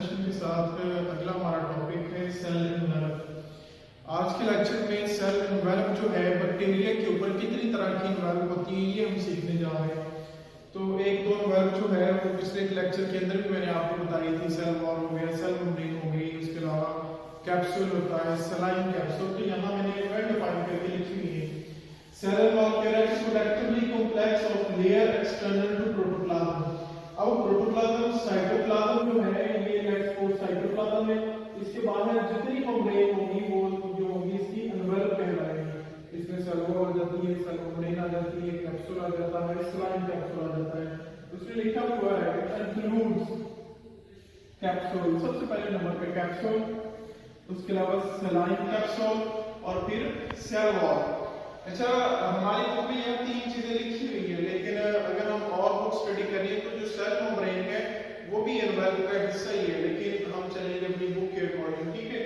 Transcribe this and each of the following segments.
के साथ अगला हमारा टॉपिक है सेल इन्वेल्व। आज के लेक्चर में सेल इन्वेल्व जो है बैक्टीरिया के ऊपर कितनी तरह की इन्वेल्व होती है ये हम सीखने जा रहे हैं। तो एक दो इन्वेल्व जो है वो पिछले लेक्चर के अंदर भी मैंने आपको बताई थी। सेल वॉल हो गया, सेल मेम्ब्रेन हो गई, उसके अलावा कैप्सूल होता है, सलाइन कैप्सूल। तो यहाँ मैंने इन्वेल्व डिफाइन करके लिखी हुई है। सेल वॉल कह रहा है productively complex of layer external to protoplasm. अब प्रोटोप्लाज्म साइटोप्लाज्म जो है ये लेट्स सपोज साइटोप्लाज्म है, इसके बाहर जितनी मेम्ब्रेन होगी वो जो होगी इसकी इन्वेल्व कहलाएगी। इसमें सेल वॉल आ जाती है, सेल मेम्ब्रेन आ जाती है, कैप्सूल आ जाता है, सलाइन कैप्सूल आ जाता है। उसमें लिखा हुआ है इंक्लूड्स कैप्सूल, सबसे पहले नंबर पे कैप्सूल, उसके अलावा सलाइन कैप्सूल और फिर सेल वॉल। अच्छा, हमारी बुक में यहाँ तीन चीजें लिखी हुई है, लेकिन अगर हम और बुक स्टडी करें तो जो सेल मेम्ब्रेन है वो भी इन्वेल्व का हिस्सा ही है, लेकिन हम चलेंगे अपनी बुक के अकॉर्डिंग, ठीक है।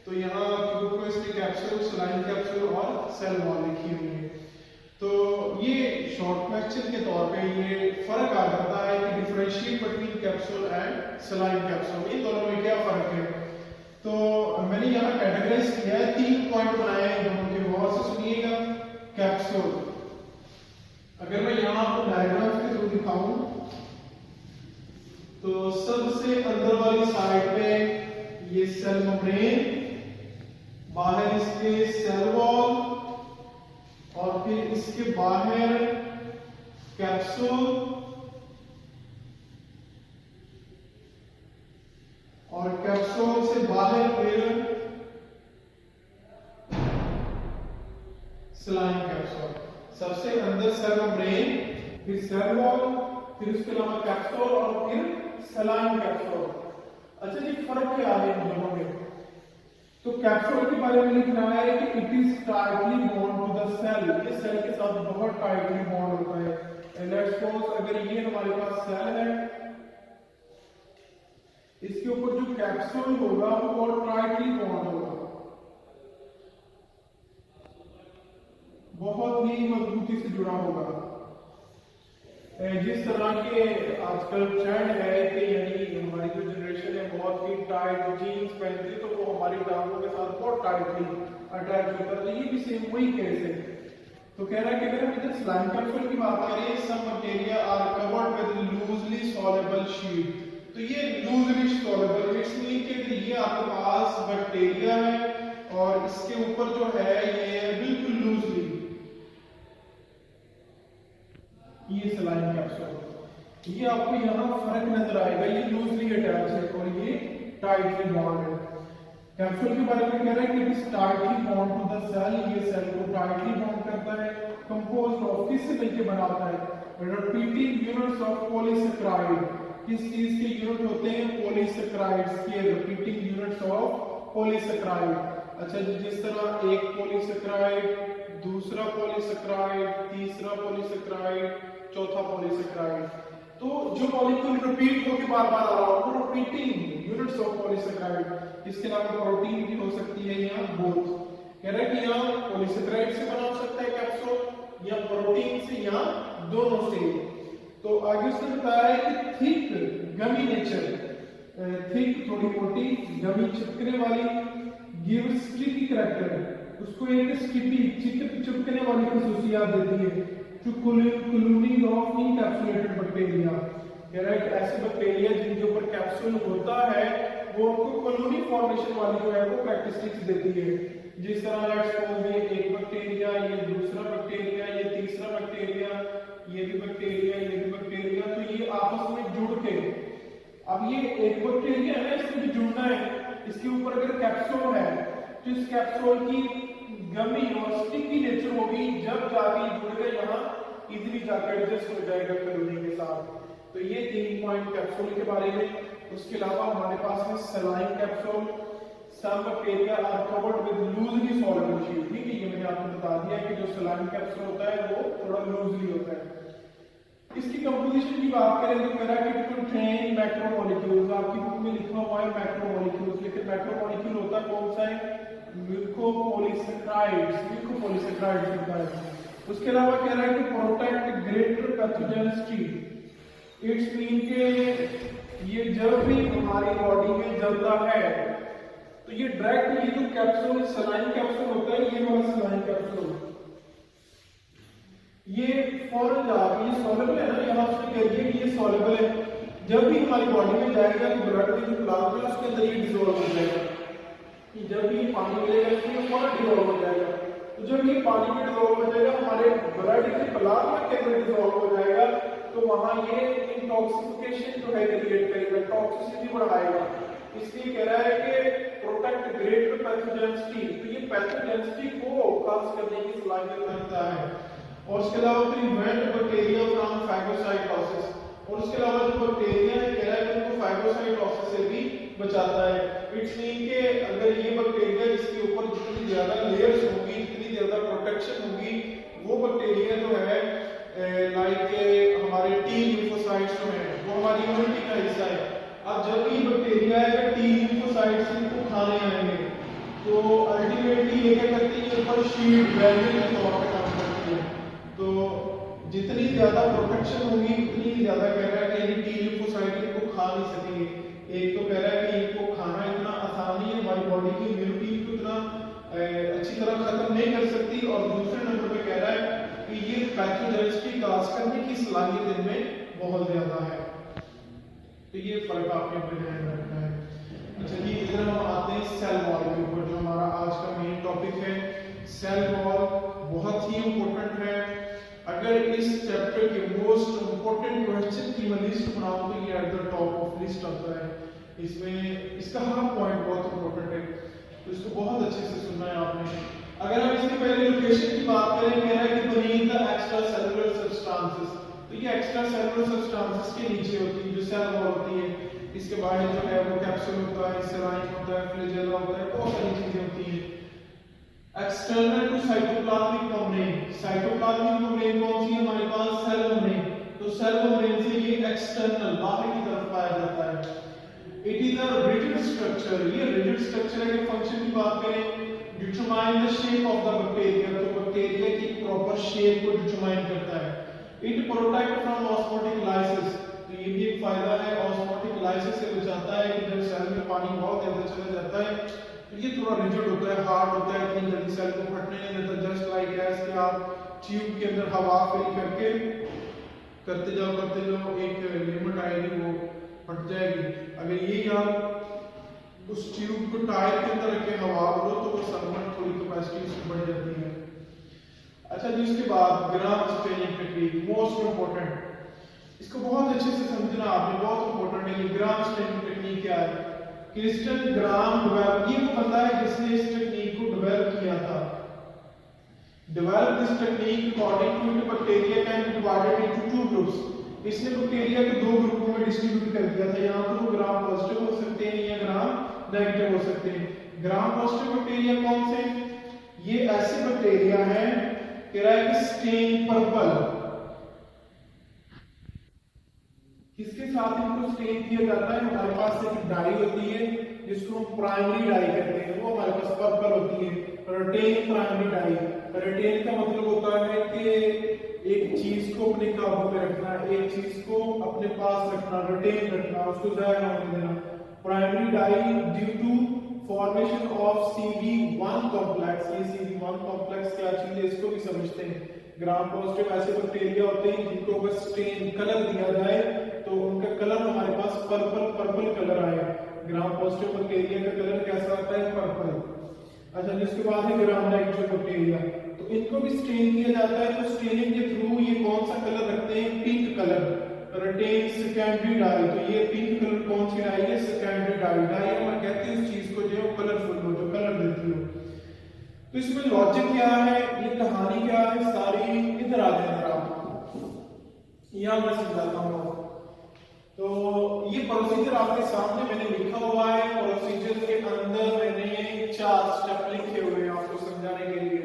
तो यहाँ की बुक में इसमें कैप्सूल, सलाइन कैप्सूल और सेल वॉल लिखी हुई है। तो ये शॉर्ट क्वेश्चन के तौर पे ये फर्क आ जाता है कि differentiate between capsule and saline capsule, इन दोनों में क्या फर्क है। तो मैंने यहाँ कैटेगराइज किया है, 3 पॉइंट बनाए हैं दोनों के, गौर से सुनिएगा। कैप्सूल, अगर मैं यहाँ आपको डायग्राम के थ्रू दिखाऊं तो सबसे अंदर वाली साइड पे ये सेल मेम्ब्रेन, बाहर इसके सेल वॉल और फिर इसके बाहर कैप्सूल और कैप्सूल से बाहर फिर सलाइन कैप्सूल। सबसे अंदर सेल मेम्ब्रेन, फिर सेल वॉल, फिर उसके अलावा कैप्सूल और फिर सलाइन कैप्सूल। अच्छा जी, फर्क क्या है इन दोनों में? तो कैप्सूल के बारे में लिखना है कि it is tightly bound to the cell, ये सेल के साथ बहुत टाइटली बॉन्ड होता है। लेट्स सपोज अगर ये हमारे पास सेल है, इसके ऊपर जो कैप्सूल होगा वो बहुत टाइटली बॉन्ड होगा, बहुत ही मजबूती से जुड़ा होगा। जिस तरह के आजकल ट्रेंड है कि यानी हमारी जो जनरेशन है बहुत ही टाइट जीन्स पहनती है, तो वो हमारी टांगों के साथ बहुत टाइटली अटैच होता है। तो ये भी सेम वही केस है। तो कह रहा है कि अगर हम इधर सलाइन कैप्सूल की बात करें, some material are covered with loosely soluble sheet. तो ये लूजली सॉल्युबल इट्स मीन कि ये आपके पास बैक्टीरिया है और इसके ऊपर जो है ये बिल्कुल लूजली, ये सलाइन कैप्सूल। ये आपको यहाँ फर्क नजर आएगा, ये लूजली अटैच है और ये टाइटली बॉन्ड है। कैप्सूल के बारे में कह रहा है कि it is tightly bound to the cell, ये सेल को टाइटली बॉन्ड करता है। कंपोज्ड ऑफ, किससे मिलकर बनाता है? Repeating units of polysaccharide. किस चीज के यूनिट होते हैं? पॉलीसेकेराइड्स के रिपीटिंग यूनिट्स ऑफ पॉलीसेकेराइड। अच्छा जी, जिस तरह एक पॉलीसेकेराइड, दूसरा पॉलीसेकेराइड, तीसरा पॉलीसेकेराइड, चौथा पॉलीसेकेराइड। तो जो मॉलिक्यूल रिपीट होकर बार बार आ रहा हो वो रिपीटिंग यूनिट्स ऑफ पॉलीसेकेराइड। इसके अलावा प्रोटीन भी हो सकती है या बोथ। कह रहा है कि यहाँ पॉलीसेकेराइड से बना सकता है कैप्सूल या प्रोटीन से या दोनों से। तो आगे उसने बताया है कि थिक गमी नेचर, थिक थोड़ी मोटी, गमी चिपकने वाली, गिव स्टिकी करैक्टर, उसको एक स्टिकी चिपकने वाली खसूसियात देती है। To colony of encapsulated bacteria, कह रहा है कि ऐसे बैक्टीरिया जिनके ऊपर कैप्सूल होता है वो उनको कॉलोनी फॉर्मेशन वाली जो है वो कैरेक्टरिस्टिक्स देती है। जिस तरह लेट्स सपोज ये एक बैक्टीरिया, ये दूसरा बैक्टीरिया, ये तीसरा बैक्टीरिया, ये भी बैक्टीरिया, ये भी बैक्टीरिया, तो ये आपस में जुड़ के, अब ये एक बैक्टीरिया है, इसमें भी जुड़ना है, इसके ऊपर अगर कैप्सूल है तो इस कैप्सूल की गमी और स्टिकी नेचर होगी, जब जाके जुड़ गए यहाँ इजीली जाकर एडजस्ट हो जाएगा कॉलोनी के साथ। तो ये 3 पॉइंट कैप्सूल के बारे में। उसके अलावा हमारे पास है saline capsule. Some bacteria are covered with loosely soluble sheet, ठीक है, ये मैंने आपको बता दिया कि जो सलाइन कैप्सूल होता है वो थोड़ा लूजली होता है। इसकी कंपोजिशन की बात करें तो कह रहा है कि कंटेन मैक्रोमोलेक्यूल्स, आपकी बुक में लिखा हुआ है मैक्रोमोलेक्यूल्स, लेकिन मैक्रोमोलेक्यूल होता कौन सा है? म्यूकोपॉलीसेकेराइड्स, म्यूकोपॉलीसेकेराइड्स होता है। उसके अलावा कह रहा है कि protect greater pathogenicity, it's mean के ये जब भी हमारी बॉडी में जलता है तो ये डायरेक्ट, ये जो कैप्सूल सलाइन कैप्सूल होता है, ये वाला सलाइन कैप्सूल, ये फौरन जाके, ये सॉल्युबल है ना, यहाँ उसने कह दिया कि ये सॉल्युबल है, जब भी हमारी बॉडी में जाएगा तो ब्लड में जो प्लाज्मा है उसके अंदर ये डिसॉल्व हो जाएगा, कि जब भी पानी मिलेगा इसमें फौरन डिसॉल्व हो जाएगा। तो जब ये पानी में डिसॉल्व हो जाएगा, हमारे ब्लड के प्लाज्मा के अंदर डिसॉल्व हो जाएगा, तो वहां ये इंटॉक्सिफिकेशन जो है क्रिएट करेगा, टॉक्सिसिटी बढ़ाएगा। इसलिए कह रहा है कि प्रोटेक्ट ग्रेटर पैथोजेनिसिटी, तो ये पैथोजेनिसिटी को कम करने की सलाहियत रखता है। और उसके अलावा प्रिवेंट बैक्टीरिया फ्रॉम फाइगोसाइटोसिस, और उसके अलावा जो बैक्टीरिया है कह रहा है कि उनको फाइगोसाइटोसिस से भी बचाता है। इट्स मीन कि अगर ये बैक्टीरिया जिसके ऊपर जितनी ज्यादा लेयर्स होंगी, जितनी ज्यादा प्रोटेक्शन होगी, वो बैक्टीरिया जो है लाइक हमारे टी लिम्फोसाइट्स जो है वो हमारी इम्यूनिटी का हिस्सा है। अब जब भी बैक्टीरिया है टी लिम्फोसाइट्स को खाने आएंगे तो अल्टीमेटली ये क्या करती है, ऊपर शील्ड बैरियर के तौर पर काम करती है। तो जितनी ज्यादा प्रोटेक्शन होगी उतनी ज्यादा कह रहा है कि टी लिम्फोसाइट को खा नहीं सकेंगे। एक तो कह रहा है कि इनको खाना इतना आसान नहीं है, हमारी बॉडी की इम्यूनिटी को इतना अच्छी तरह खत्म नहीं कर सकती, और दूसरे नंबर पे कह रहा है कि ये पैथोजेनिसिटी काज करने की सलाहियत इनमें बहुत ज्यादा है। तो ये फर्क आपने अपने ध्यान रखना है। अच्छा जी, इधर हम आते हैं सेल वॉल के ऊपर, जो हमारा आज का मेन टॉपिक है। सेल वॉल बहुत ही इंपॉर्टेंट है। अगर इस चैप्टर के मोस्ट इंपॉर्टेंट क्वेश्चन की मैं लिस्ट बनाऊं तो ये at the top of list आता है। इसमें इसका हर पॉइंट बहुत इंपॉर्टेंट है, तो इसको बहुत अच्छे से सुनना है आपने। अगर हम इसके पहले लोकेशन की बात करें, कह रहा है कि beneath the extracellular substances, तो ये एक्स्ट्रा सेलुलर सब्सटेंसेस के नीचे होती है जो सेल वॉल होती है। इसके बाहर जो है वो कैप्सूल होता है, सेलाइन होता है, फ्लैजेला होता है, बहुत सारी चीजें होती हैं। External to cytoplasmic membrane, cytoplasmic membrane कौन सी है हमारे पास, सेल मेम्ब्रेन। तो सेल मेम्ब्रेन से ये एक्सटर्नल बाहर की तरफ पाया जाता है। It is a rigid structure, ये रिजिड स्ट्रक्चर है। फंक्शन की बात करें, determine the shape of the bacteria, तो बैक्टीरिया की प्रॉपर शेप को डिटरमाइन करता है। It protect from osmotic lysis, तो ये भी एक फायदा है, ऑस्मोटिक लाइसिस से बचाता है कि जब सेल में पानी बहुत ज्यादा चला जाता है तो ये थोड़ा रिजिड होता है, हार्ड होता है, इतनी जल्दी सेल को फटने नहीं देता। जस्ट लाइक एज कि आप ट्यूब के अंदर हवा फिल करके करते जाओ, एक लिमिट आएगी वो फट जाएगी। अगर ये आप उस ट्यूब को टायर के अंदर रख के हवा भरो तो वो सबमर्ज थोड़ी कैपेसिटी उसकी बढ़ जाती है। अच्छा जी, इसके बाद gram staining technique most important, इसको बहुत अच्छे से समझना आपने, बहुत इंपॉर्टेंट है। ये ग्राम स्टेनिंग टेक्निक क्या है? क्रिस्टल ग्राम डेवलप, ये वो बंदा है जिसने इस टेक्निक को डेवलप किया था। Develop this technique according to bacteria can be divided into two groups. इसने बैक्टीरिया को दो ग्रुपों में डिस्ट्रीब्यूट कर दिया था। यहाँ तो वो ग्राम पॉजिटिव हो सकते हैं या ग्राम नेगेटिव हो सकते हैं। ग्राम पॉजिटिव बैक्टीरिया कौन से? ये ऐसे बैक्टीरिया हैं कह रहा है कि स्टेन पर्पल, किसके साथ इनको स्टेन किया जाता है? हमारे पास एक डाई होती है जिसको हम प्राइमरी डाई कहते हैं, वो हमारे पास पर्पल होती है, रेटेन प्राइमरी डाई। रेटेन का मतलब होता है कि एक चीज को अपने काबू में रखना, एक चीज को अपने पास रखना, रेटेन रखना, उसको जाया ना होने देना। Primary dye due to formation of CV1 complex. ये CV1 कॉम्प्लेक्स क्या चीज है इसको भी समझते हैं। ग्राम पॉजिटिव ऐसे बैक्टीरिया होते हैं जिनको अगर स्टेन कलर दिया जाए तो उनका कलर हमारे पास पर्पल कलर आएगा। ग्राम पॉजिटिव बैक्टीरिया का कलर कैसा आता है? पर्पल। अच्छा, जिसके बाद है ग्राम नेगेटिव बैक्टीरिया, तो इनको भी स्टेन किया जाता है। तो स्टेनिंग के थ्रू ये कौन सा कलर रखते हैं? Pink colour, retain secondary dye. तो ये पिंक कलर कौन सी डाई है? Secondary dye. डाई हम कहते हैं उस चीज को जो कलरफुल हो, जो कलर देती हो। तो इसमें लॉजिक क्या है, ये कहानी क्या है सारी, इधर आ जाए आप, यहां मैं समझाता हूं। तो ये प्रोसीजर आपके सामने मैंने लिखा हुआ है। प्रोसीजर के अंदर मैंने 4 स्टेप लिखे हुए हैं आपको समझाने के लिए।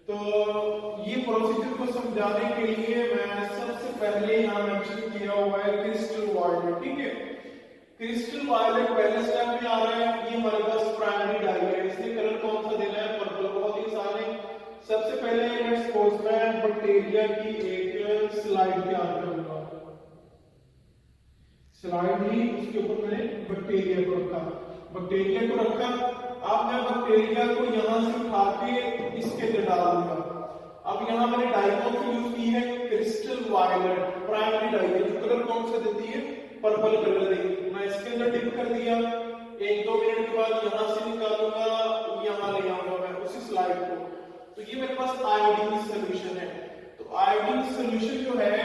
तो ये प्रोसीजर को समझाने के लिए मैं सबसे पहले यहाँ मेंशन किया हुआ है क्रिस्टल वायलेट। ठीक है, क्रिस्टल वायलेट पहले स्टेप में आ रहा है। ये हमारे पास प्राइमरी डाई है, इसलिए कलर कौन सा देना है? पर्पल। बहुत ही आसान है। सबसे पहले लेट्स सपोज मैं बैक्टीरिया की एक स्लाइड तैयार करूंगा। स्लाइड ली, उसके ऊपर मैंने बैक्टीरिया को रखा, बैक्टीरिया को रखा। अब मैं बैक्टीरिया को यहां से उठा के इसके अंदर डाल दूंगा। अब यहां मैंने डाई कौन सी यूज की है, क्रिस्टल वायलेट प्राइमरी डाई है, जो कलर कौन सा देती है, पर्पल कलर देगी। मैं इसके अंदर डिप कर दिया, 1-2 मिनट के बाद यहां से निकालूंगा, यहां ले आऊंगा मैं उसी स्लाइड को। तो ये मेरे पास आयोडीन सॉल्यूशन है। तो आयोडीन सॉल्यूशन जो है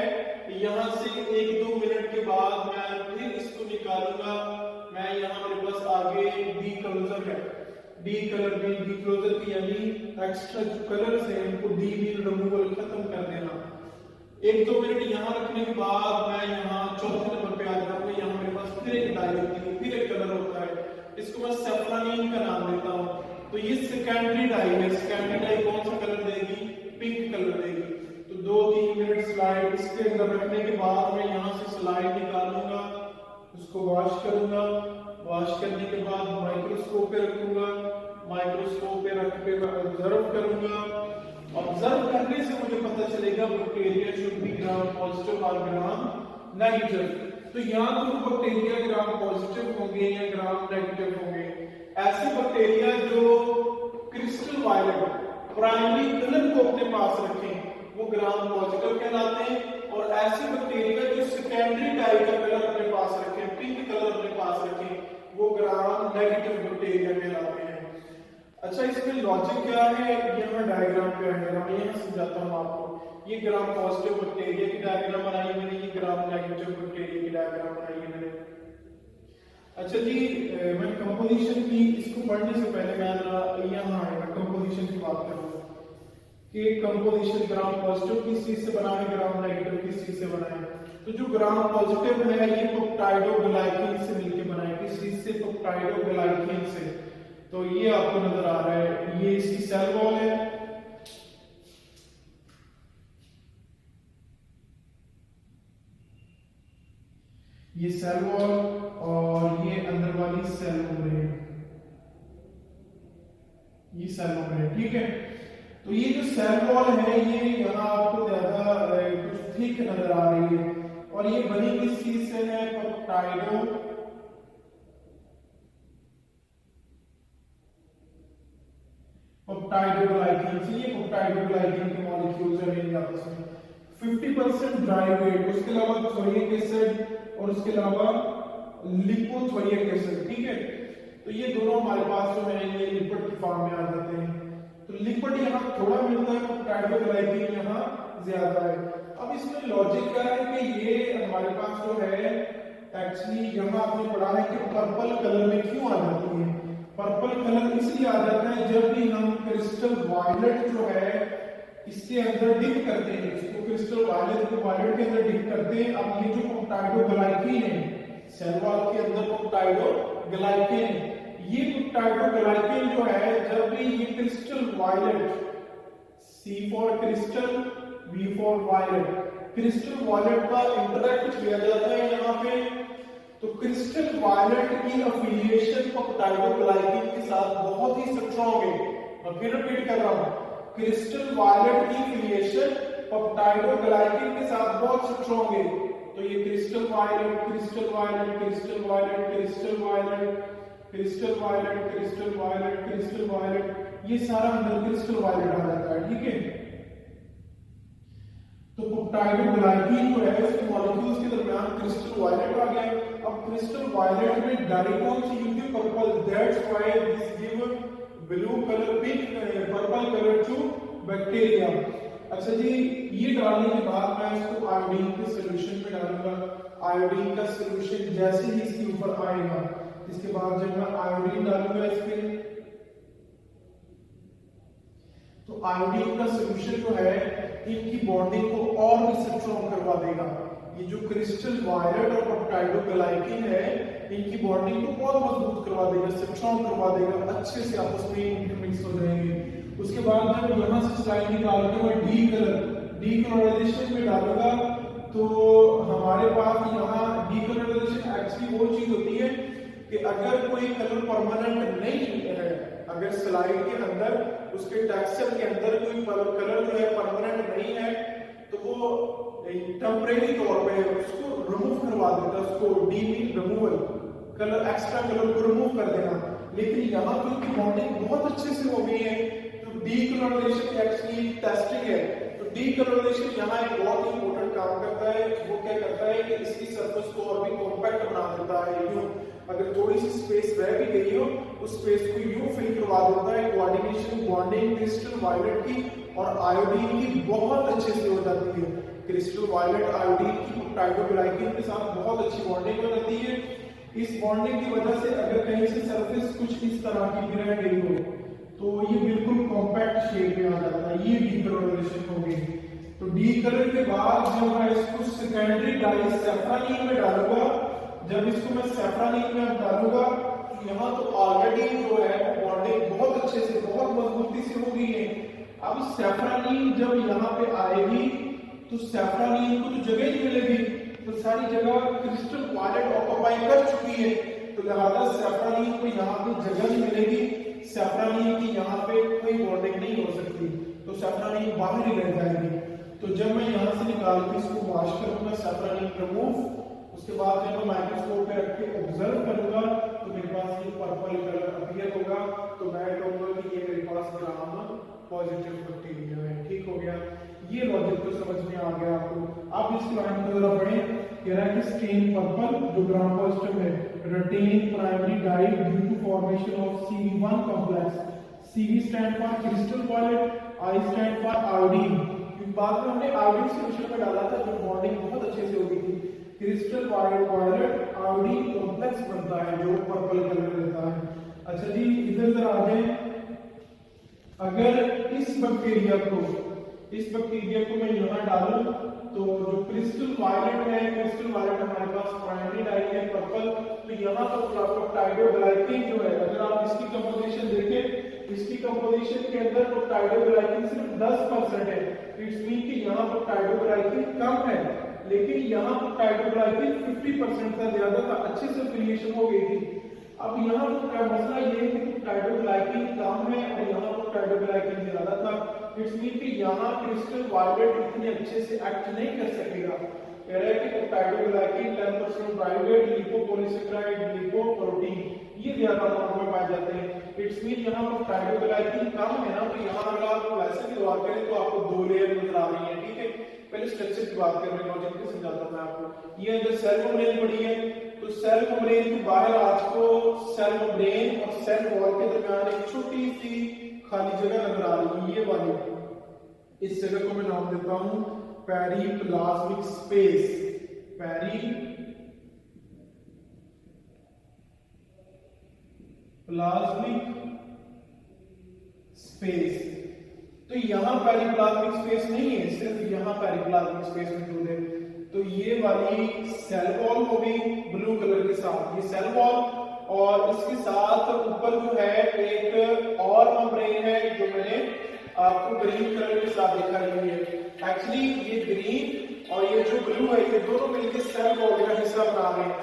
यहां से 1-2 मिनट के बाद मैं फिर इसको निकालूंगा। मैं यहां मेरे पास आगे डी क्लोजर है, डी कलर भी, डी क्लोजर की यानी एक्स्ट्रा जो कलर्स हैं उनको डी रिमूवल खत्म कर देना। 1-2 मिनट यहां रखने के बाद मैं यहां चौथे नंबर पे आ जाऊंगा। यहां मेरे पास फिर एक डाई होती है, फिर एक कलर होता है, इसको मैं सैफरानीन का नाम देता हूं। तो ये सेकेंडरी डाई है। सेकेंडरी डाई कौन सा कलर देगी, पिंक कलर देगी। तो 2-3 मिनट स्लाइड इसके अंदर रखने के बाद मैं यहां से स्लाइड निकालूंगा, उसको वॉश करूंगा। वॉश करने के बाद माइक्रोस्कोप पे रखूंगा, माइक्रोस्कोप पे रख के ऑब्जर्व करूंगा। ऑब्जर्व करने से मुझे पता चलेगा bacteria should be gram positive और ग्राम नेगेटिव। तो यहाँ तो बैक्टीरिया ग्राम पॉजिटिव होंगे या ग्राम नेगेटिव होंगे। ऐसे बैक्टीरिया जो क्रिस्टल वायलेट प्राइमरी कलर को अपने पास रखें वो ग्राम पॉजिटिव कहलाते हैं, और ऐसे बैक्टीरिया जो सेकेंडरी डाई का कलर अपने पास रखें, पिंक कलर अपने पास रखें, वो ग्राम नेगेटिव बैक्टीरिया कहलाते हैं। अच्छा, इसमें लॉजिक क्या है, यहाँ डायग्राम पे आएगा, मैं यहाँ समझाता हूँ आपको। ये ग्राम पॉजिटिव बैक्टीरिया की डायग्राम बनाई मैंने, ये ग्राम नेगेटिव बैक्टीरिया की डायग्राम बनाई है मैंने। अच्छा जी, मैं कंपोजिशन की, इसको पढ़ने से पहले मैं यहाँ आएगा कंपोजिशन की बात करूँगा कि कंपोजिशन ग्राम पॉजिटिव किस चीज से बना है, ग्राम नेगेटिव किस चीज से बना है। तो जो ग्राम पॉजिटिव है ये पेप्टाइडोग्लाइकेन से मिलकर बना है, किस चीज से, पेप्टाइडोग्लाइकेन से। तो ये आपको नजर आ रहा है, ये इसकी सेल वॉल है, ये सेल वॉल, और ये अंदर वाली सेल मेम्ब्रेन है, ये सेल मेम्ब्रेन है, ठीक है। तो ये जो सेल वॉल है ये यहाँ आपको ज्यादा कुछ थिक नजर आ रही है, और ये बनी किस चीज से है, पेप्टाइडोग्लाइकेन से। ये पेप्टाइडोग्लाइकेन के मॉलिक्यूल्स हैं आपस में। 50% ड्राई वेट, उसके अलावा थोरिक एसिड और उसके अलावा लिपोथोरिक एसिड, ठीक है। तो ये दोनों हमारे पास जो है ये लिपिड की फॉर्म में आ जाते हैं। तो लिपिड यहाँ थोड़ा मिलता है, पेप्टाइडोग्लाइकेन यहाँ ज्यादा है। अब इसमें लॉजिक क्या है कि ये हमारे पास जो है एक्चुअली यहाँ आपने पढ़ा है कि पर्पल कलर में क्यों आ जाती है। पर्पल कलर इसलिए आ जाता है जब भी हम क्रिस्टल वायलेट जो है इसके अंदर डिप करते हैं, इसको क्रिस्टल वायलेट के अंदर डिप करते हैं। अब ये जो पेप्टाइडोग्लाइकेन है सेल वॉल के अंदर, पेप्टाइडोग्लाइकेन, ये पेप्टाइडोग्लाइकेन जो है जब भी ये crystal violet, C for crystal, V for violet, crystal violet का इंटरेक्ट किया जाता है यहाँ पे, तो क्रिस्टल वायलेट की एफिलिएशन पेप्टाइडोग्लाइकेन के साथ बहुत ही स्ट्रॉन्ग है। मैं फिर रिपीट कर रहा हूँ, क्रिस्टल वायलेट की एफिलिएशन पेप्टाइडोग्लाइकेन के साथ बहुत स्ट्रॉन्ग है। तो ये crystal violet, crystal violet, crystal violet, crystal violet, crystal violet, crystal violet, crystal violet, ये सारा अंदर क्रिस्टल वायलेट आ जाता है, ठीक है। तो पेप्टाइडोग्लाइकेन जो है उसके मॉलिक्यूल्स के दरमियान क्रिस्टल वायलेट आ गया। अब क्रिस्टल वायलेट में डाई कौन सी यूज है, purple, that's why this give blue colour, pink purple colour to bacteria. अच्छा जी, ये डालने के बाद मैं इसको आयोडीन के सॉल्यूशन में डालूंगा। आयोडीन का सॉल्यूशन जैसे ही इसके ऊपर आएगा, इसके बाद जब मैं आयोडीन डालूंगा इस पे, तो आयोडीन का सॉल्यूशन जो है इनकी बॉन्डिंग को और भी स्ट्रॉन्ग करवा देगा। ये जो क्रिस्टल वायलेट और पेप्टाइडोग्लाइकेन है इनकी बॉन्डिंग को बहुत मजबूत करवा देगा, स्ट्रॉन्ग करवा देगा, अच्छे से आपस में इंटरमिक्स हो जाएंगे। उसके बाद जब यहाँ से स्लाइड निकाल के मैं डीकलराइजेशन में डालूंगा, तो हमारे पास यहाँ डीकलराइजेशन एक्चुअली वो चीज होती है कि अगर कोई कलर परमानेंट नहीं है, अगर स्लाइड के अंदर उसके टेक्सचर के अंदर कोई कलर जो है परमानेंट नहीं है, तो वो टेम्परेरी तौर पे उसको रिमूव करवा देता है, उसको D mean removal, colour extra colour को रिमूव कर देना। लेकिन यहाँ क्योंकि बॉन्डिंग बहुत अच्छे से हो गई है, तो डीकलराइजेशन एक्चुअली टेस्टिंग है, तो डीकलराइजेशन यहाँ एक बहुत ही इंपॉर्टेंट काम करता है। वो क्या करता है कि इसकी सरफेस को और भी कॉम्पैक्ट बना देता है। यूं अगर थोड़ी सी स्पेस रह भी गई हो, उस स्पेस को यूं फिल करवा देता है। कोऑर्डिनेशन बॉन्डिंग क्रिस्टल वायलेट की और आयोडीन की बहुत अच्छे से हो जाती है। क्रिस्टल वायलेट आयोडीन की पेप्टाइडोग्लाइकेन के साथ बहुत अच्छी बॉन्डिंग हो जाती है। इस बॉन्डिंग की वजह से अगर कहीं से सरफेस कुछ इस तरह की भी रह गई हो, तो ये बिल्कुल कॉम्पैक्ट शेप में आ जाता है। ये डीकलराइजेशन हो गई। तो डीकलर के बाद जब मैं इसको सेकेंडरी डाई सैफ्रानीन में डालूंगा, जब इसको मैं सैफ्रानीन में डालूंगा, तो यहाँ तो ऑलरेडी जो है बॉन्डिंग बहुत अच्छे से, बहुत मजबूती से हो गई है। अब सैफ्रानीन जब यहाँ पे आएगी, तो सैफ्रानीन को तो जगह नहीं मिलेगी, तो सारी जगह क्रिस्टल वायलेट ऑक्यूपाई कर चुकी है, तो लिहाजा सैफ्रानीन को यहाँ पे जगह नहीं मिलेगी। सैफ्रानीन की यहाँ पे कोई बॉन्डिंग नहीं हो सकती, तो सैफ्रानीन बाहर ही रह जाएगी। तो जब मैं यहाँ से निकाल के इसको वॉश करूंगा, सैफ्रानीन रिमूव, उसके बाद जब मैं माइक्रोस्कोप पे रख के ऑब्जर्व करूंगा, तो मेरे पास ये पर्पल कलर अपीयर होगा। तो मैं कहूंगा कि ये मेरे पास ग्राम पॉजिटिव बैक्टीरिया है। ठीक हो गया, ये लॉजिक तो समझ में आ गया आपको। अब इस लाइन को जरा पढ़ें। कह रहा है कि स्टेन पर्पल जो ग्राम पॉजिटिव है, retain primary dye due to formation of CV1 complex. CV stand for crystal violet, I stand for iodine. बाद में हमने आयोडीन सॉल्यूशन में डाला था, जो बॉन्डिंग बहुत अच्छे से हो गई थी। क्रिस्टल वायलेट आयोडीन कॉम्प्लेक्स बनता है जो पर्पल कलर देता है। अच्छा जी, इधर जरा आ जाए। अगर इस बैक्टीरिया को मैं यहाँ डालूं, तो जो क्रिस्टल वायलेट है, क्रिस्टल वायलेट हमारे पास प्राइमरी डाई है पर्पल, तो यहाँ पर आपको पेप्टाइडोग्लाइकेन जो है, अगर आप इसकी कंपोजिशन देखें, इसकी कंपोजिशन के अंदर पेप्टाइडोग्लाइकेन सिर्फ 10% है। इट्स मीन कि यहाँ पेप्टाइडोग्लाइकेन कम है, लेकिन यहाँ पेप्टाइडोग्लाइकेन 50% से ज्यादा था, अच्छे से एफिलिएशन हो गई थी। अब यहाँ पर मसला ये है कि पेप्टाइडोग्लाइकेन कम है और यहाँ पेप्टाइडोग्लाइकेन ज्यादा था। इट्स मीन कि यहाँ क्रिस्टल वायलेट इतने अच्छे से एक्ट नहीं कर सकेगा। कह रहा है कि पेप्टाइडोग्लाइकेन 10% प्राइवेट लिपोपॉलीसेकेराइड लिपोप्रोटीन ये ज्यादा अमाउंट में पाए जाते हैं। इट्स मीन यहाँ पेप्टाइडोग्लाइकेन कम है ना, तो यहाँ अगर आप वैसे भी बात करें तो आपको 2 लेयर नजर आ रही है। ठीक है, पहले स्ट्रक्चर की बात कर रहे हैं, लॉजिक को समझाता हूं मैं आपको। ये अगर सेल मेम्ब्रेन पड़ी है, तो सेल मेम्ब्रेन के बाहर आपको सेल मेम्ब्रेन और सेल वॉल के दरमियान एक छोटी सी खाली जगह नजर आ रही है, ये वाली। इस जगह को मैं नाम देता हूं पेरिप्लाज्मिक स्पेस। Periplasmic space. तो यहाँ पेरिप्लाज्मिक स्पेस नहीं है, सिर्फ यहाँ पेरिप्लाज्मिक स्पेस मौजूद है। तो ये वाली सेल वॉल हो गई ब्लू कलर के साथ, ये सेल वॉल, और इसके साथ ऊपर जो है एक और मेम्ब्रेन है जो मैंने आपको ग्रीन कलर के साथ दिखा रही है। एक्चुअली ये ग्रीन और ये जो ब्लू है, ये दोनों मिलकर सेल वॉल का हिस्सा बना रहे हैं।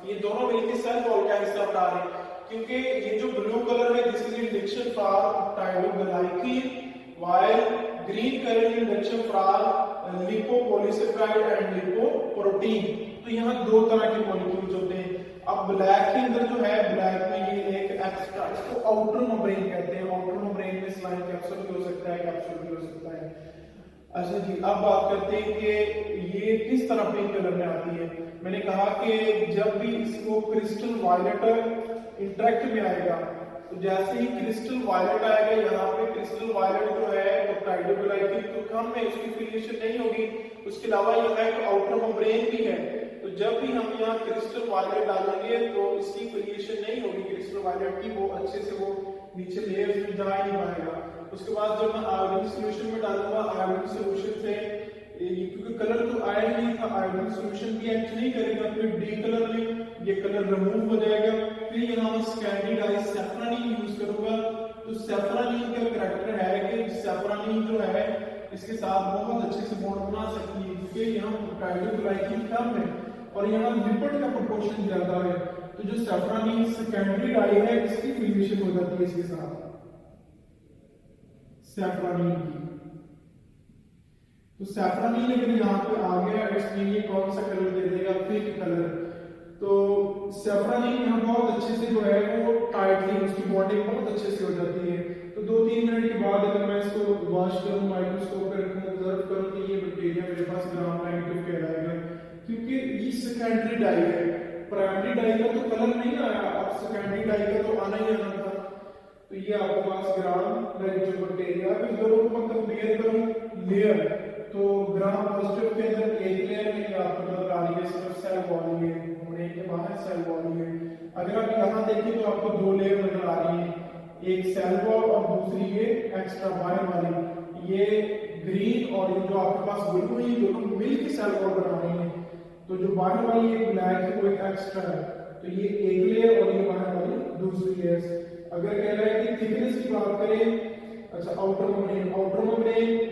ये दोनों मिलकर सेल वॉल का हिस्सा बना रहे हैं, क्योंकि ये जो ब्लू कलर है this is indication for peptidoglycan, while green color is indication for lipopolysaccharide and lipoprotein. तो यहाँ दो तरह के मॉलिक्यूल्स होते हैं। अब ब्लैक के अंदर जो है, ब्लैक में ये एक एक्स्ट्रा, इसको आउटर मेम्ब्रेन कहते हैं। आउटर मेम्ब्रेन में स्लाइम कैप्सूल भी हो सकता है, कैप्सूल भी हो सकता है। अच्छा जी, अब बात करते हैं कि ये किस तरह पिंक कलर में आती है। मैंने कहा कि जब भी इसको क्रिस्टल वायलेट इंटरेक्ट में आएगा, तो जैसे ही क्रिस्टल वायलेट आएगा, यहाँ पे क्रिस्टल वायलेट जो है पेप्टाइडोग्लाइकेन तो कम है, उसकी एफिलिएशन नहीं होगी। उसके अलावा यहाँ एक आउटर मेम्ब्रेन भी है, तो जब भी हम यहाँ क्रिस्टल वायलेट डालेंगे तो इसकी एफिलिएशन नहीं होगी क्रिस्टल वायलेट की, वो अच्छे से वो नीचे लेयर्स में जा ही नहीं पाएगा। उसके बाद जब मैं आयोडीन सॉल्यूशन में डालूंगा, आयोडीन सॉल्यूशन से क्योंकि कलर तो आया ही नहीं था, आयोडीन सॉल्यूशन भी एक्ट नहीं करेगा, फिर डी कलर में ये कलर रिमूव हो जाएगा। फिर यहाँ मैं स्कैंडिडाइज सैफ्रानीन यूज करूंगा। तो सैफ्रानीन का कैरेक्टर है कि सैफ्रानीन जो है इसके साथ बहुत अच्छे से बॉन्ड बना सकती है, क्योंकि यहाँ पेप्टाइडोग्लाइकेन कम है और यहाँ लिपिड का प्रोपोर्शन ज्यादा है। तो जो सैफ्रानीन सेकेंडरी डाई है, इसकी एफिलिएशन हो जाती है इसके साथ सैफ्रानीन की। तो सैफरनी अगर यहाँ पे आ गया इसमें ये कौन सा कलर दे देगा, पिंक कलर। तो सैफरनी यहाँ बहुत अच्छे से जो है वो टाइटली उसकी बॉन्डिंग बहुत अच्छे से हो जाती है। तो 2-3 मिनट के बाद अगर मैं इसको वॉश करूँ, माइक्रोस्कोप पे रखूँ, ऑब्जर्व करूँ, तो ये बैक्टीरिया मेरे पास ग्राम नेगेटिव कहलाएगा, क्योंकि ये सेकेंडरी डाई है। प्राइमरी डाई का तो कलर नहीं आया, अब सेकेंडरी डाई का तो आना ही आना था। तो ये आपके पास ग्राम नेगेटिव बैक्टीरिया। फिर दोनों को मैं कंपेयर करूं लेयर, तो ग्राम पॉजिटिव के अंदर एक लेयर में आपको नजर आ रही है सिर्फ सेल वॉल है, होने के बाहर सेल वॉल है। अगर आप यहाँ देखें तो आपको 2 लेयर नजर आ रही है, एक सेल वॉल और दूसरी ये एक्स्ट्रा बाहर वाली। ये ग्रीन और ये जो आपके पास ब्लू है, ये दोनों मिलकर सेल वॉल बना रही है। तो जो बाहर वाली ये ब्लैक है वो एक एक्स्ट्रा है, तो ये एक लेयर और ये बाहर वाली दूसरी लेयर। अगर कह रहा है कि थिकनेस की बात करें, अच्छा आउटर मेम्ब्रेन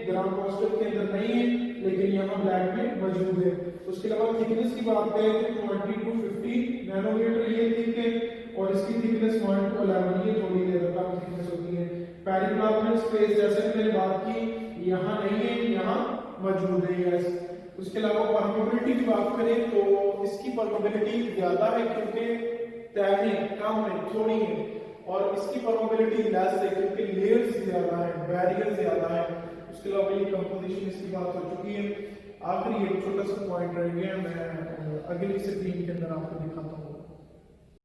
ग्राम पॉजिटिव के अंदर नहीं है लेकिन यहाँ ब्लैक में मौजूद है। उसके अलावा थिकनेस की बात करें तो 20 to 50 नैनोमीटर ये थिक है, और इसकी थिकनेस 1 to 11 ये थोड़ी ज्यादा कम थिकनेस होती है। पेरिप्लाज्मिक स्पेस जैसे मैंने बात की यहाँ नहीं है, यहाँ मौजूद है। यस, उसके अलावा परमेबिलिटी की बात करें तो इसकी परमेबिलिटी ज्यादा है क्योंकि तैरने कम है, थोड़ी है, और इसकी परमेबिलिटी लेस है क्योंकि लेयर्स ज्यादा है, बैरियर ज्यादा है। उसके अलावा ये कंपोजिशन इसकी बात हो चुकी है। आखिरी एक छोटा सा पॉइंट रह गया, मैं अगली से 3 के अंदर आपको दिखाता हूँ।